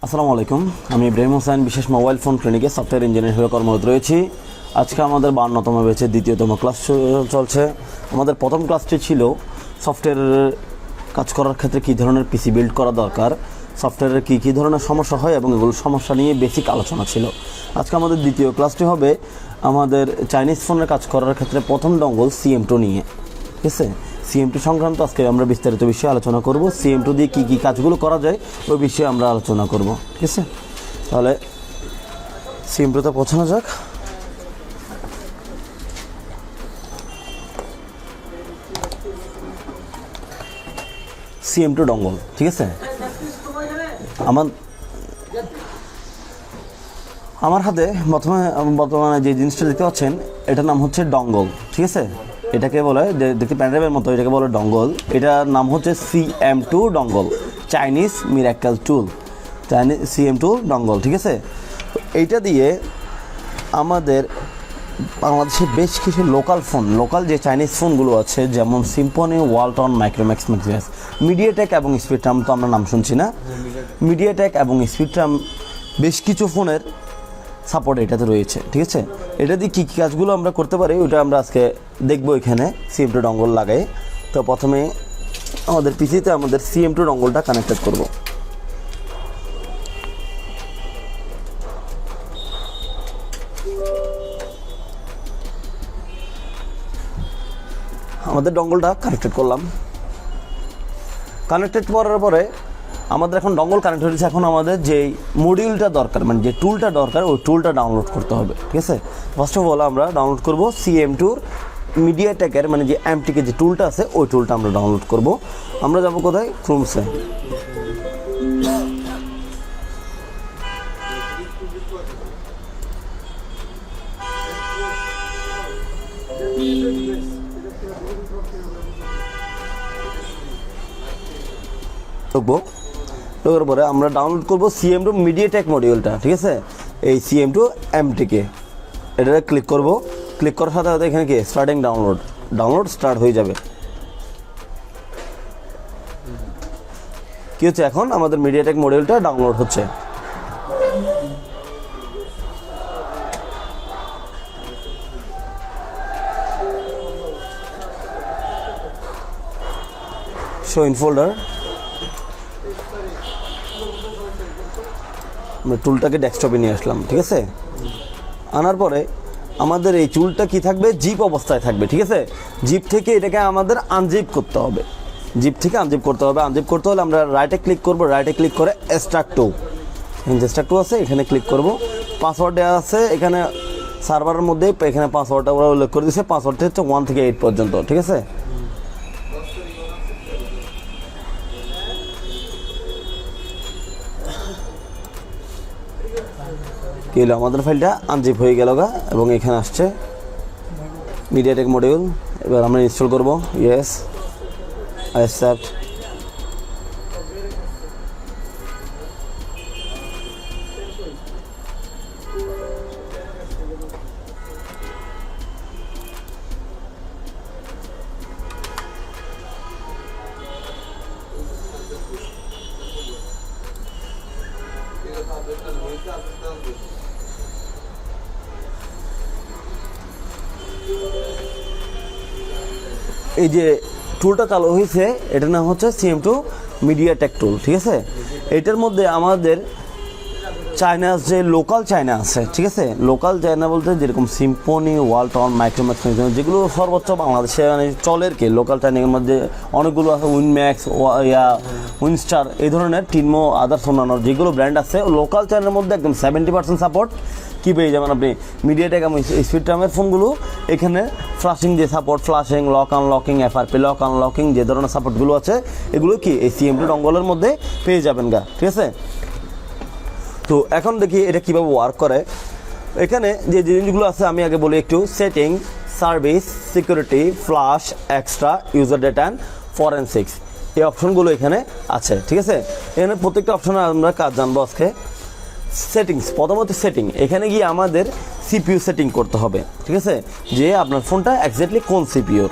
আসসালামু আলাইকুম, আমি ইব্রাহিম হোসেন বিশেষ মোবাইল ফোন ক্লিনিকে সফটওয়্যার ইঞ্জিনিয়ার হিসেবে কর্মরত রয়েছি। আজকে আমাদের 52তম ব্যাচের দ্বিতীয়তম ক্লাস চলছে। আমাদের প্রথম ক্লাসটি ছিল সফটওয়্যারের কাজ করার ক্ষেত্রে কী ধরনের পিসি বিল্ড করা দরকার, সফটওয়্যারের কী ধরনের সমস্যা হয় এবং এগুলোর সমস্যা নিয়ে বেসিক আলোচনা ছিল। আজকে আমাদের দ্বিতীয় ক্লাসটি হবে আমাদের চাইনিজ ফোনের কাজ করার ক্ষেত্রে প্রথম ডঙ্গল CM2 নিয়ে। ঠিক আছে, CM2 সংক্রান্ত আজকে আমরা বিস্তারিত বিষয়ে আলোচনা করব। CM2 দিয়ে কী কী কাজগুলো করা যায় ওই বিষয়ে আমরা আলোচনা করব। ঠিক আছে, তাহলে CM2তে পৌঁছানো যাক। CM2 ডঙ্গল, ঠিক আছে। আমার হাতে বর্তমানে যে জিনিসটা দেখতে পাচ্ছেন এটার নাম হচ্ছে ডঙ্গল। ঠিক আছে, এটাকে বলে দেখতে প্যান্ড্রাইভের মতো, এটাকে বলে ডঙ্গল। এটার নাম হচ্ছে CM2 ডঙ্গল, চাইনিজ মিরাক্কেল টুল, চাইনিজ CM2 ডঙ্গল। ঠিক আছে, তো এইটা দিয়ে আমাদের বাংলাদেশে বেশ কিছু লোকাল যে চাইনিজ ফোনগুলো আছে, যেমন সিম্ফনি, ওয়ালটন, মাইক্রোম্যাক্স, মিডিয়াটেক এবং স্পেকট্রাম, তো আমরা নাম শুনছি না। মিডিয়াটেক এবং স্পেকট্রাম বেশ কিছু ফোনের সাপোর্ট এটাতে রয়েছে। ঠিক আছে, এটা দিয়ে কী কী কাজগুলো আমরা করতে পারি ওইটা আমরা আজকে দেখবো এখানে CM2 ডঙ্গল লাগাই। তো প্রথমে আমাদের পিসিতে আমাদের CM2 ডঙ্গলটা কানেক্টেড করব। আমাদের ডঙ্গলটা কানেক্টেড করলাম। কানেক্টেড করার পরে আমাদের এখন ডঙ্গল কানেক্ট হয়েছে। এখন আমাদের যে মডিউলটা দরকার, মানে যে টুলটা দরকার, ওই টুলটা ডাউনলোড করতে হবে। ঠিক আছে, ফার্স্ট অফ অল আমরা ডাউনলোড করব CM2 মিডিয়াটেকের, মানে যে MTকে যে টুলটা আছে ওই টুলটা আমরা ডাউনলোড করব। আমরা যাব কোথায়? ক্রোমসে। ঢোকার পরে আমরা ডাউনলোড করব CM2 মিডিয়াটেক মডিউলটা। ঠিক আছে, এই CM2 MTকে এটা ক্লিক করব। ক্লিক করার সাথে সাথে এখানে কি স্টার্টিং ডাউনলোড স্টার্ট হয়ে যাবে। কি হচ্ছে, এখন আমাদের মিডিয়াটেক মডিউলটা ডাউনলোড হচ্ছে। Show in folder. আমরা টুলটাকে ডেস্কটপে নিয়ে আসলাম। ঠিক আছে, আনার পরে আমাদের এই টুলটা কি থাকবে? জিপ অবস্থায় থাকবে। ঠিক আছে, জিপ থেকে এটাকে আমাদের আনজিপ করতে হবে। আনজিপ করতে হলে আমরা রাইটে ক্লিক করব। রাইটে ক্লিক করে এক্সট্রাক্ট টু, এক্সট্রাক্ট টু আছে, এখানে ক্লিক করব। পাসওয়ার্ড দেওয়া আছে এখানে সার্ভারের মধ্যে, এখানে পাসওয়ার্ডটা ওরা উল্লেখ করে দিয়েছে। পাসওয়ার্ডটা হচ্ছে 1 থেকে 8 পর্যন্ত। ঠিক আছে, কি হলো, আমাদের ফাইলটা আনজিপ হয়ে গেল গা, এবং এখানে আসছে মিডিয়াটেক মডিউল। এবার আমরা ইনস্টল করব। Yes, I accept. এই যে টুলটা চালু হয়েছে, এটার নাম হচ্ছে CM2 মিডিয়াটেক টুল। ঠিক আছে, এটার মধ্যে আমাদের চায়নার যে লোকাল চায়না আছে, ঠিক আছে, লোকাল চায়না বলতে যেরকম সিম্ফনি, ওয়ালটন, মাইক্রোম্যাক্স, যেগুলো সর্বোচ্চ বাংলাদেশে মানে চলের কি লোকাল চায়নার মধ্যে অনেকগুলো আছে, উইনম্যাক্স, উইনস্টার, এই ধরনের টিনমো, আদার্স অন্যান্য যেগুলো ব্র্যান্ড আছে, লোকাল চায়নার মধ্যে একদম 70% সাপোর্ট কী পেয়ে যাবেন আপনি মিডিয়াটেক এবং স্পেকট্রামের ফোনগুলো। এখানে ফ্লাশিং যে support, flashing, lock unlocking, FRP lock unlocking, যে ধরনের সাপোর্টগুলো আছে এগুলো কি এই CM2 ডঙ্গলের মধ্যে পেয়ে যাবেন গা। ঠিক আছে, তো এখন দেখি এটা কীভাবে ওয়ার্ক করে। এখানে যে জিনিসগুলো আছে আমি আগে বলি একটু। Setting, service, security, flash, extra, user data and forensics, এই অপশনগুলো এখানে আছে। ঠিক আছে, এখানে প্রত্যেকটা অপশনে আমরা কাজ জানবো আজকে। সেটিংস, প্রথমত সেটিং, এখানে গিয়ে আমাদের CPU সেটিং করতে হবে। ঠিক আছে, যে আপনার ফোনটা এক্স্যাক্টলি কোন CPU।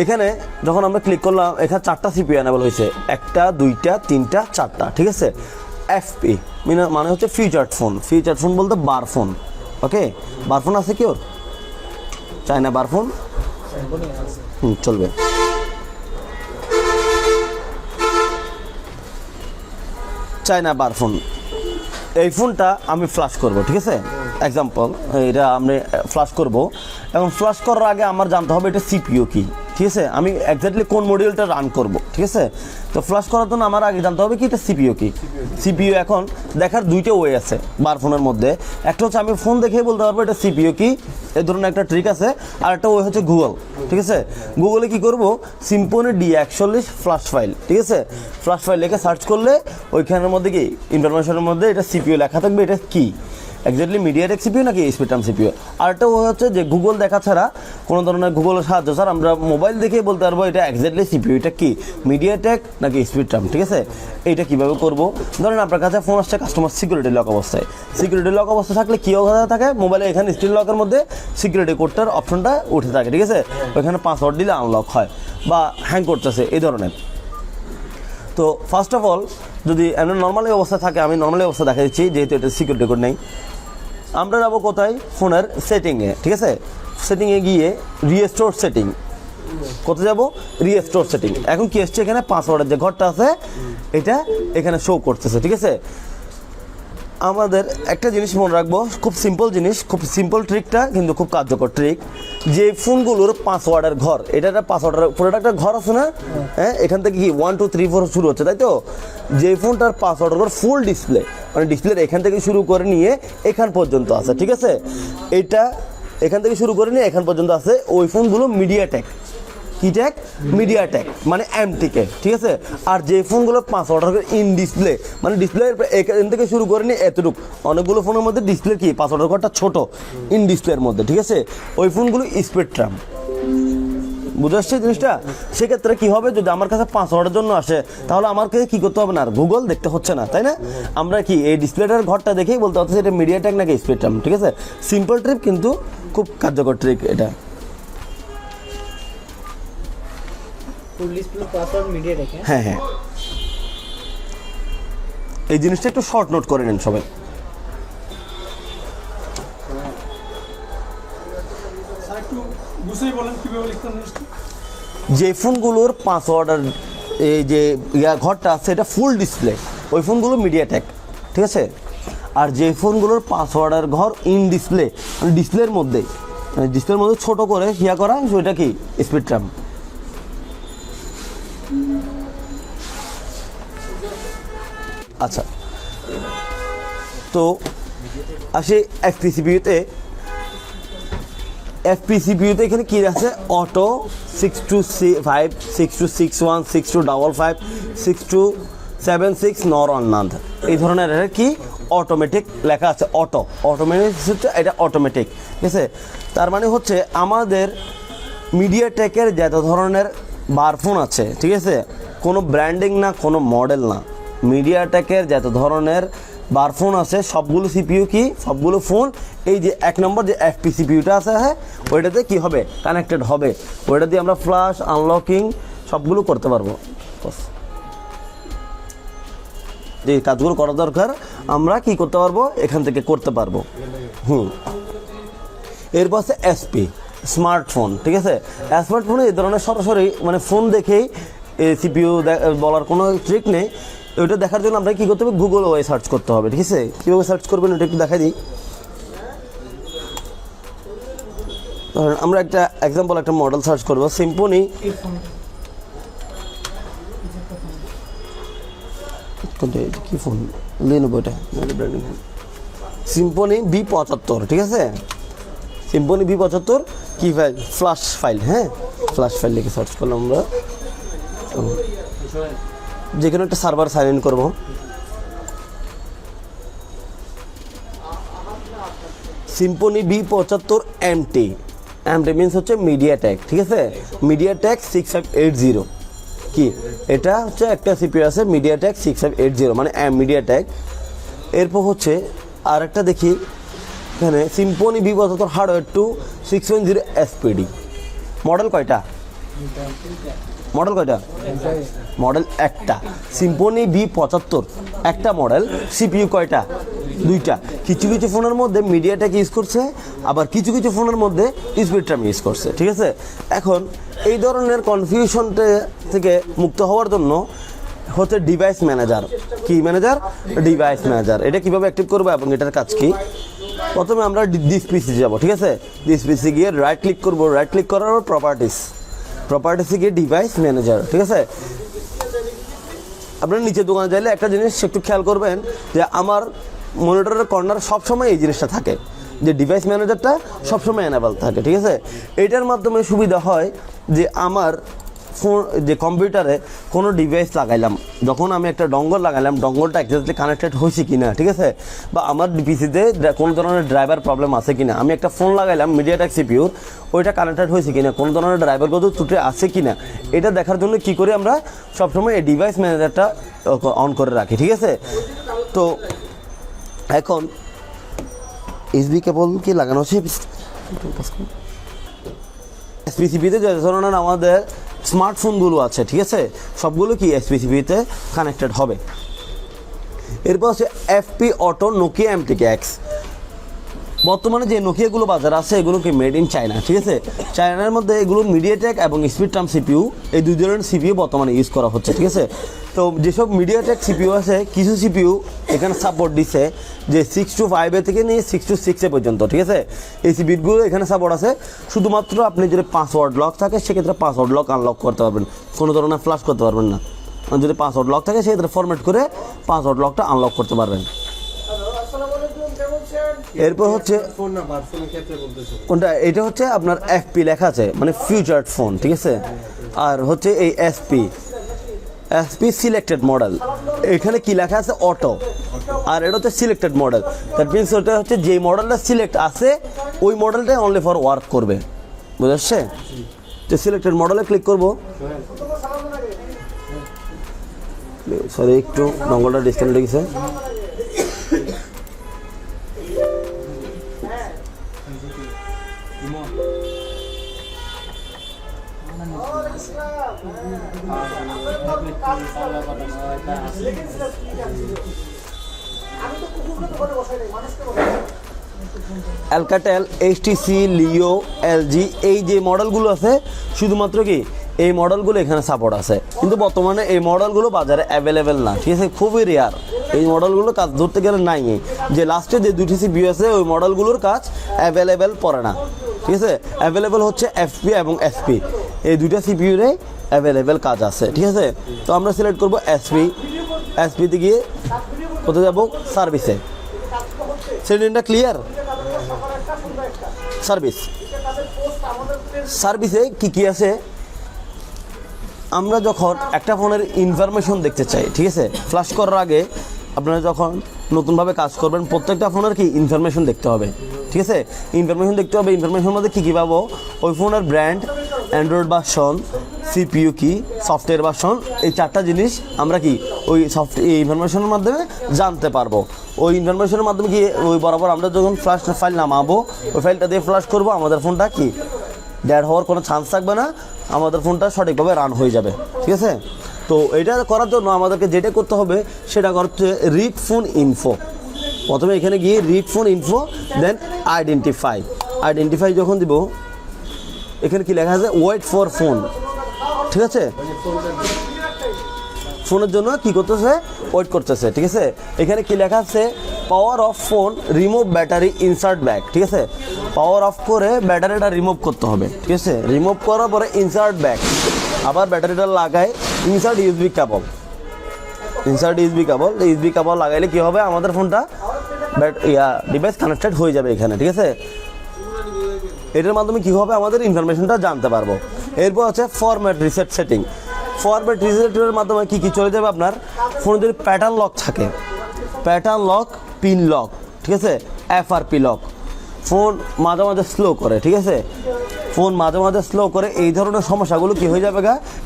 এখানে যখন আমরা ক্লিক করলাম এখানে 4টা সিপিইউ এনেবল হয়েছে, 1টা 2টা 3টা 4টা, ঠিক আছে। এফপি মানে হচ্ছে ফিচার্ড ফোন, ফিচার্ড ফোন বলতে বার ফোন, ওকে। বার ফোন আছে কি ওর? চায়না বার ফোন চলবে। চায়না বার ফোন, এই ফোনটা আমি ফ্ল্যাশ করব, ঠিক আছে। এক্সাম্পল এটা আমি ফ্ল্যাশ করব, এবং ফ্ল্যাশ করার আগে আমার জানতে হবে এটা সিপিইউ কি, ঠিক আছে। আমি এক্স্যাক্টলি কোন মডিউলটা রান করব, ঠিক আছে। তো ফ্ল্যাশ করার জন্য আমার আগে জানতে হবে কি এটা সিপিইউ কি। সিপিইউ এখন দেখার 2টা ওয়ে আছে বার ফোনের মধ্যে, একটা হচ্ছে আমি ফোন দেখেই বলতে পারবো এটা সিপিইউ কি, এই ধরনের একটা ট্রিক আছে। আর একটা ওয়ে হচ্ছে গুগল, ঠিক আছে। গুগলে কি করব, সিম্পনি D41 ফ্ল্যাশ ফাইল, ঠিক আছে। ফ্ল্যাশ ফাইল লিখে সার্চ করলে ওইখানের মধ্যে কি ইনফরমেশনের মধ্যে এটা সিপিইউ লেখা থাকবে, এটা কি এক্স্যাক্টলি মিডিয়াটেক সিপিইউ নাকি স্পেকট্রাম সিপিইউ। আর একটা হচ্ছে যে গুগল দেখা ছাড়া কোনো ধরনের গুগলের সাহায্য স্যার আমরা মোবাইল দেখেই বলতে পারবো এটা এক্স্যাক্টলি সিপিইউ এটা কি মিডিয়াটেক নাকি স্পেকট্রাম, ঠিক আছে। এইটা কীভাবে করবো, ধরেন আপনার কাছে ফোন আসছে কাস্টমার সিকিউরিটি লক অবস্থায়, সিকিউরিটি লক অবস্থা থাকলে কী অবস্থা থাকে, মোবাইলে এখানে স্ক্রিন লকের মধ্যে সিকিউরিটি কোডটার অপশনটা উঠে থাকে, ঠিক আছে। ওইখানে পাসওয়ার্ড দিলে আনলক হয় বা হ্যাং করতেছে এই ধরনের। তো ফার্স্ট অফ অল যদি এমন নর্মালি অবস্থা থাকে, আমি নর্মালি অবস্থা দেখা দিচ্ছি যেহেতু এটা সিকিউরিটি কোড নেই। আমরা যাবো কোথায়, ফোনের সেটিংয়ে, ঠিক আছে। সেটিংয়ে গিয়ে রিস্টোর সেটিং, কোথায় যাব, রিস্টোর সেটিং। এখন কি আসছে এখানে পাসওয়ার্ডের যে ঘরটা আছে এটা এখানে শো করতেছে, ঠিক আছে। আমাদের একটা জিনিস মনে রাখবো, খুব সিম্পল জিনিস, খুব সিম্পল ট্রিকটা কিন্তু খুব কার্যকর ট্রিক। যে ফোনগুলোর পাসওয়ার্ডের ঘর, এটা একটা পাসওয়ার্ডের পুরোটা একটা ঘর আছে না, হ্যাঁ, এখান থেকে কি 1 2 3 4 শুরু হচ্ছে, তাই তো। যে ফোনটার পাসওয়ার্ডের ঘর ফুল ডিসপ্লে, মানে ডিসপ্লের এখান থেকে শুরু করে নিয়ে এখান পর্যন্ত আছে, ঠিক আছে। এটা এখান থেকে শুরু করে নিয়ে এখান পর্যন্ত আছে, ওই ফোনগুলো মিডিয়াটেক, কি ট্যাগ, মিডিয়াটেক মানে এমটিকে, ঠিক আছে। আর যে ফোনগুলো পাসওয়ার্ড ইন ডিসপ্লে মানে ডিসপ্লে এখান থেকে শুরু করে নিয়ে এতটুকু, অনেকগুলো ফোনের মধ্যে ডিসপ্লে কি পাসওয়ার্ডের ঘরটা ছোট ইন ডিসপ্লের মধ্যে, ঠিক আছে। ওই ফোনগুলো স্পেকট্রাম, বুঝে আসছে জিনিসটা। সেক্ষেত্রে কী হবে, যদি আমার কাছে পাসওয়ার্ডের জন্য আসে তাহলে আমার কাছে কী করতে হবে না, আর গুগল দেখতে হচ্ছে না, তাই না। আমরা কি এই ডিসপ্লেটার ঘরটা দেখেই বলতে হচ্ছে এটা মিডিয়াটেক নাকি স্পেকট্রাম, ঠিক আছে। সিম্পল ট্রিক কিন্তু খুব কার্যকর ট্রিক এটা। হ্যাঁ হ্যাঁ, এই জিনিসটা একটু শর্ট নোট করে নেন সবাই। যে ফোনগুলোর পাসওয়ার্ডের এই যে ঘরটা আছে এটা ফুল ডিসপ্লে, ওই ফোনগুলো মিডিয়াটেক, ঠিক আছে। আর যে ফোনগুলোর পাসওয়ার্ডের ঘর ইন ডিসপ্লে মানে ডিসপ্লের মধ্যে ছোট করে ইয়া করা, সেটা কি স্পেকট্রাম। আচ্ছা, তো আসি এফপিসিপিউতে এখানে কী আছে, অটো 6265 6261 6255 6276 নর অন্যান্য এই ধরনের কি অটোমেটিক লেখা আছে। অটোমেটিক হচ্ছে এটা অটোমেটিক, ঠিক আছে। তার মানে হচ্ছে আমাদের মিডিয়াটেকের যত ধরনের বারফোন আছে, ঠিক আছে, কোনো ব্র্যান্ডিং না, কোনো মডেল না, মিডিয়াটেকের যত ধরনের বারফোন আছে সবগুলো সিপিইউ কি, সবগুলো ফোন এই যে 1 নম্বর যে এফপি সিপিইউটা আছে, হ্যাঁ, ওইটাতে কি হবে, কানেক্টেড হবে। ওইটা দিয়ে আমরা ফ্ল্যাশ আনলকিং সবগুলো করতে পারবো। যে কাজগুলো করা দরকার আমরা কি করতে পারবো, এখান থেকে করতে পারবো। এরপর আছে এসপি স্মার্টফোন, ঠিক আছে। স্মার্টফোনে এই ধরনের সরাসরি মানে ফোন দেখেই সিপিইউ বলার কোনো ট্রিক নেই। ওইটা দেখার জন্য আমরা কী করতে হবে, গুগল ওয়ে সার্চ করতে হবে, ঠিক আছে। কীভাবে সার্চ করবেন ওটা একটু দেখাই দিই। আমরা একটা এক্সাম্পল একটা মডেল সার্চ করবো, সিম্পনি কি ফোন Lenovo, এটা সিম্পনি B75, ঠিক আছে। সিম্পনি B75 কি ফাইল, ফ্ল্যাশ ফাইল, হ্যাঁ, ফ্ল্যাশ ফাইল লিখে সার্চ করলাম আমরা। যে কোনো একটা সার্ভার সাইন ইন করবো। সিম্পনি B75 MT মিনস হচ্ছে মিডিয়াটেক, ঠিক আছে। মিডিয়াটেক 6580 কি, এটা হচ্ছে একটা সিপিইউ আছে মিডিয়াটেক 6580 মানে মিডিয়াটেক। এরপর হচ্ছে আর একটা দেখি এখানে Symphony B75 hardware 2 610 SPD model কয়টা, মডেল কয়টা? মডেল একটা। সিম্ফনি B75 একটা মডেল। CPU কয়টা? দুইটা। কিছু কিছু ফোনের মধ্যে মিডিয়াটেক ইউজ করছে, আবার কিছু কিছু ফোনের মধ্যে স্পেকট্রাম ইউজ করছে, ঠিক আছে? এখন এই ধরনের কনফিউশনটা থেকে মুক্ত হওয়ার জন্য হচ্ছে ডিভাইস ম্যানেজার। কি ম্যানেজার? Device manager. এটা কীভাবে অ্যাক্টিভ করবো এবং এটার কাজ কি? প্রথমে আমরা দিস পিসি যাব, ঠিক আছে? দিস পিসি গিয়ে রাইট ক্লিক করবো, রাইট ক্লিক করার পর প্রপার্টিসে গিয়ে ডিভাইস ম্যানেজার, ঠিক আছে? আপনার নিচে দোকানে চাইলে একটা জিনিস একটু খেয়াল করবেন যে আমার মনিটরের কর্নার সবসময় এই জিনিসটা থাকে, যে ডিভাইস ম্যানেজারটা সবসময় অ্যানেবল থাকে, ঠিক আছে? এইটার মাধ্যমে সুবিধা হয় যে আমার ফোন যে কম্পিউটারে কোনো ডিভাইস লাগাইলাম, যখন আমি একটা ডঙ্গল লাগাইলাম, ডঙ্গলটা এক্সাক্টলি কানেক্টেড হয়েছে কি না, ঠিক আছে? বা আমার পিসিতে কোনো ধরনের ড্রাইভার প্রবলেম আছে কি না, আমি একটা ফোন লাগাইলাম মিডিয়াটেক সিপিউর, ওইটা কানেক্টেড হয়েছে কি না, কোনো ধরনের ড্রাইভার কত ত্রুটি আছে কি না, এটা দেখার জন্য কী করি আমরা সবসময় এই ডিভাইস ম্যানেজারটা অন করে রাখি, ঠিক আছে? তো এখন ইউএসবি কেবল কি লাগানো আছে এসপিসিপিতে, যে ধরনের আমাদের স্মার্টফোনগুলো আছে, ঠিক আছে? সবগুলো কি এসপিসিপিতে কানেক্টেড হবে। এরপর হচ্ছে এফপি অটো নোকিয়া MTK-X। বর্তমানে যে নোকিয়াগুলো বাজারে আছে এগুলো কি মেড ইন চায়না, ঠিক আছে? চায়নার মধ্যে এগুলো মিডিয়াটেক এবং স্পেকট্রাম CPU, এই দুই ধরনের CPU বর্তমানে ইউজ করা হচ্ছে, ঠিক আছে? তো যেসব মিডিয়াটেক CPU আছে, কিছু CPU এখানে সাপোর্ট দিচ্ছে যে 6 to 5 থেকে নিয়ে 6 to 6 পর্যন্ত, ঠিক আছে? এই CPUগুলো এখানে সাপোর্ট আছে। শুধুমাত্র আপনি যদি পাসওয়ার্ড লক থাকে সেক্ষেত্রে পাসওয়ার্ড লক আনলক করতে পারবেন, কোনো ধরনের ফ্লাশ করতে পারবেন না। যদি পাসওয়ার্ড লক থাকে সেক্ষেত্রে ফরম্যাট করে পাসওয়ার্ড লকটা আনলক করতে পারবেন। এরপর হচ্ছে কোনটা, এটা হচ্ছে আপনার FP লেখা আছে, মানে ফিউচার ফোন, ঠিক আছে? আর হচ্ছে এই SP সিলেক্টেড মডেল, এখানে কি লেখা আছে? অটো। আর এটা হচ্ছে সিলেক্টেড মডেল, দ্যাট মিনস ওটা হচ্ছে যে মডেলটা সিলেক্ট আছে ওই মডেলটাই অনলি ফর ওয়ার্ক করবে, বুঝা যাচ্ছে? তো সিলেক্টেড মডেলে ক্লিক করবো। সরি, একটু ডঙ্গলটা ডিসকানেক্ট লেগেছে। অ্যালকাটেল, HTC, লিও, LG এই যে মডেলগুলো আছে শুধুমাত্র কি এই মডেলগুলো এখানে সাপোর্ট আছে, কিন্তু বর্তমানে এই মডেলগুলো বাজারে অ্যাভেলেবেল না, ঠিক আছে? খুবই রেয়ার এই মডেলগুলো, কাজ ধরতে গেলে নাই। যে লাস্টে যে দুটি CPU আছে ওই মডেলগুলোর কাজ অ্যাভেলেবেল পড়ে না, ঠিক আছে? অ্যাভেলেবেল হচ্ছে FP এবং SP, এই দুইটা CPUরে অ্যাভেলেবেল কাজ আছে, ঠিক আছে? তো আমরা সিলেক্ট করবো SPতে গিয়ে কোথায় যাবো? সার্ভিসে। সেটিংটা ক্লিয়ার? সার্ভিসে কি আছে? আমরা যখন একটা ফোনের ইনফরমেশন দেখতে চাই, ঠিক আছে? ফ্ল্যাশ করার আগে আপনারা যখন নতুনভাবে কাজ করবেন প্রত্যেকটা ফোনের কি ইনফরমেশন দেখতে হবে, ঠিক আছে? ইনফরমেশন দেখতে হবে। ইনফরমেশনের মধ্যে কী পাবো? ওই ফোনের ব্র্যান্ড, অ্যান্ড্রয়েড ভার্সন, CPU কি, সফটওয়্যার ভার্সন, এই চারটা জিনিস আমরা কি ওই এই ইনফরমেশনের মাধ্যমে জানতে পারবো। ওই ইনফরমেশনের মাধ্যমে কি ওই বরাবর আমরা যখন ফ্ল্যাশ ফাইল নামাবো ওই ফাইলটা দিয়ে ফ্ল্যাশ করবো, আমাদের ফোনটা কি ড্যাড হওয়ার কোনো চান্স থাকবে না, আমাদের ফোনটা সঠিকভাবে রান হয়ে যাবে, ঠিক আছে? তো এটা করার জন্য আমাদেরকে যেটা করতে হবে সেটা করতে রিড ফোন ইনফো। প্রথমে এখানে গিয়ে read phone info, then identify যখন দিব এখানে কি লেখা আছে? ওয়েট ফর ফোন, ঠিক আছে? ফোনের জন্য কি করতেছে? ওয়েট করতেছে, ঠিক আছে? এখানে কি লেখা আছে? Power of phone, remove battery, insert back, ঠিক আছে? পাওয়ার অফ করে ব্যাটারিটা রিমুভ করতে হবে, ঠিক আছে? রিমুভ করার পরে ইনসার্ট ব্যাক, আবার ব্যাটারিটা লাগায় ইনসার্ট ইউএসবি কেবল, ইউএসবি কেবল লাগাইলে কি হবে? আমাদের ফোনটা ডিভাইস কানেক্টেড হয়ে যাবে এখানে, ঠিক আছে? এটার মাধ্যমে কি হবে? আমাদের ইনফরমেশনটা জানতে পারবো। এরপর হচ্ছে ফরম্যাট রিসেট সেটিং। ফরম্যাট রিসেটের মাধ্যমে কি চলে যাবে? আপনার ফোনে যদি প্যাটার্ন লক থাকে, প্যাটার্ন লক, পিন লক, ঠিক আছে? FRP লক, ফোন মাঝে মাঝে স্লো করে, ঠিক আছে? ফোন মাঝে মাঝে স্লো করে, এই ধরনের সমস্যাগুলো কি হয়ে যাবে?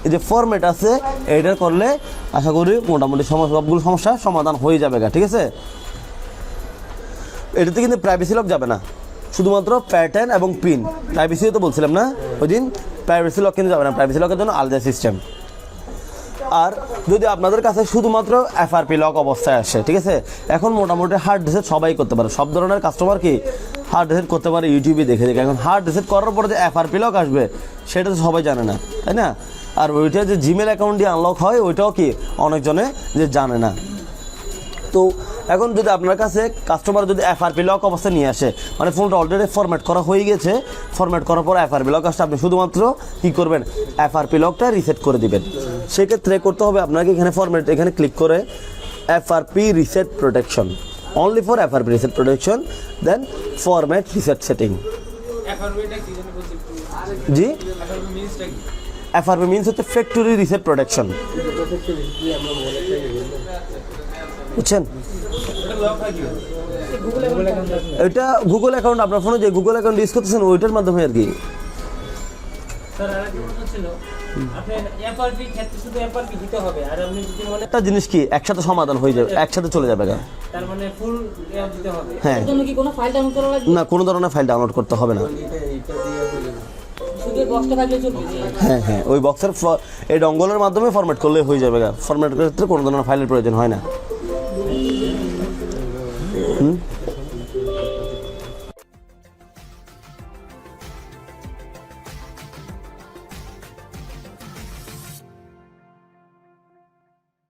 এই যে ফরম্যাট আছে এটা করলে আশা করি মোটামুটি সবগুলো সমস্যার সমাধান হয়ে যাবে, ঠিক আছে? এটাতে কিন্তু প্রাইভেসি লক যাবে না, শুধুমাত্র প্যাটার্ন এবং পিন। প্রাইভেসিও তো বলছিলাম না ওই দিন, প্রাইভেসি লক কিন্তু যাবে না, প্রাইভেসি লকের জন্য আলাদা সিস্টেম। আর যদি আপনাদের কাছে শুধুমাত্র এফআরপি লক অবস্থায় আসে, ঠিক আছে, এখন মোটামুটি হার্ড রিসেট সবাই করতে পারে, সব ধরনের কাস্টমার কি হার্ড রিসেট করতে পারে ইউটিউবে দেখে দেখে। এখন হার্ড রিসেট করার পরে যে এফআরপি লক আসবে সেটা তো সবাই জানে না, তাই না? আর ওইটা যে জিমেল অ্যাকাউন্ট দিয়ে আনলক হয় ওইটাও কি অনেকজনে যে জানে না। তো এখন যদি আপনার কাছে কাস্টমার যদি এফআরপি লক অবস্থায় নিয়ে আসে, মানে ফোনটা অলরেডি ফরম্যাট করা হয়ে গেছে, ফরম্যাট করার পর এফআরপি লক আসলে আপনি শুধুমাত্র কী করবেন, এফআরপি লকটা রিসেট করে দিবেন। সেক্ষেত্রে করতে হবে আপনাকে এখানে ফরম্যাট, এখানে ক্লিক করে FRP reset protection, only for FRP reset protection, then format reset setting. জি, এফআরপি মিনস হচ্ছে ফ্যাক্টরি রিসেট প্রোটেকশন, বুঝছেন? এটা গুগল অ্যাকাউন্ট, আপনার ফোনে যে গুগল অ্যাকাউন্ট ইউজ করতেছেন ওইটার মাধ্যমে আর কি। একটা জিনিস কি একসাথে সমাধান হয়ে যাবে, একসাথে চলে যাবে। হ্যাঁ, না কোনো ধরনের ফাইল ডাউনলোড করতে হবে না। হ্যাঁ হ্যাঁ, ওই বক্সের এই ডঙ্গলের মাধ্যমে ফরম্যাট করলে হয়ে যাবে, ফরম্যাট করতে কোনো ধরনের ফাইলের প্রয়োজন হয় না।